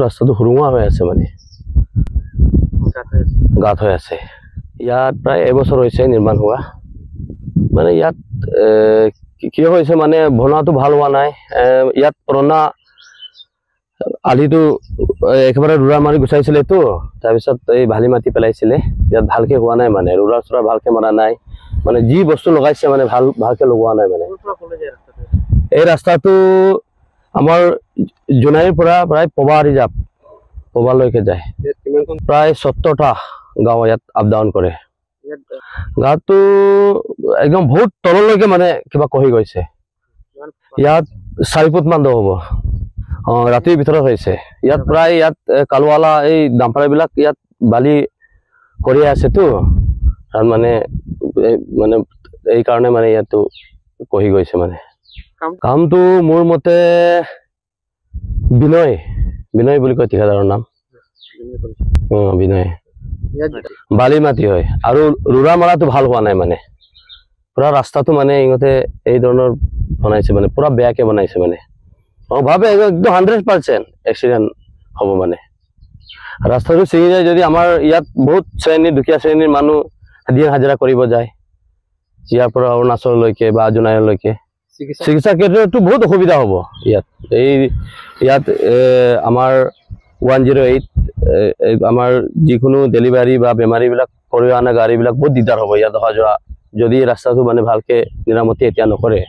ৰাস্তাটো সুৰুঙা হৈ আছে মানে গাঁত হৈ আছে ইয়াত প্ৰায় এবছৰ হৈছে নিৰ্মাণ হোৱা মানে ইয়াত কি হৈছে মানে বনোৱাটো ভাল হোৱা নাই ইয়াত পুৰণা আলিটো একেবাৰে ৰুৰা মাৰি গুচাইছিলেতো তাৰপিছত এই বালি মাটি পেলাইছিলে ইয়াত ভালকে হোৱা নাই মানে ৰুৰা চুৰা ভালকে মৰা নাই মানে যি বস্তু লগাইছে মানে ভালকে লগোৱা নাই মানে এই ৰাস্তাটো আমাৰ জোনাইৰ পৰা প্ৰায় পবালৈকে যায় প্ৰায় 70টা গাঁও ইয়াত আপ ডাউন কৰে গাঁৱটো একদম বহুত তললৈকে মানে কিবা কহি গৈছে ইয়াত 4 ফুট মান দ হ'ব ৰাতিৰ ভিতৰত হৈছে ইয়াত প্ৰায় ইয়াত কালৱালা এই ডাম্পাৰবিলাক ইয়াত বালি কৰি আছেতো আৰু মানে এই কাৰণে মানে ইয়াতো কহি গৈছে মানে কামটো মোৰ মতে বিনয় বুলি কয় ঠিকাদাৰৰ নাম বিনয় বালি মাটি হয় আৰু ৰুৰা মাৰাটো ভাল হোৱা নাই মানে পুৰা ৰাস্তাটো মানে ইহঁতে এই ধৰণৰ বনাইছে মানে পুৰা বেয়াকে বনাইছে মানে ভাবে একদম 100% এক্সিডেণ্ট হ'ব মানে ৰাস্তাটো ছিঙি যায় যদি আমাৰ ইয়াত বহুত শ্ৰেণীৰ দুখীয়া শ্ৰেণীৰ মানুহ দিন হাজিৰা কৰিব যায় ইয়াৰ পৰা অৰুণাচললৈকে বা জোনাইলৈকে চিকিৎসা ক্ষেত্ৰতো বহুত অসুবিধা হ'ব ইয়াত আমাৰ 108 আমাৰ যিকোনো ডেলিভাৰী বা বেমাৰীবিলাক কৰি অনা গাড়ীবিলাক বহুত দিগদাৰ হ'ব ইয়াত অহা যোৱা যদি ৰাস্তাটো মানে ভালকে নিৰামতি এতিয়া নকৰে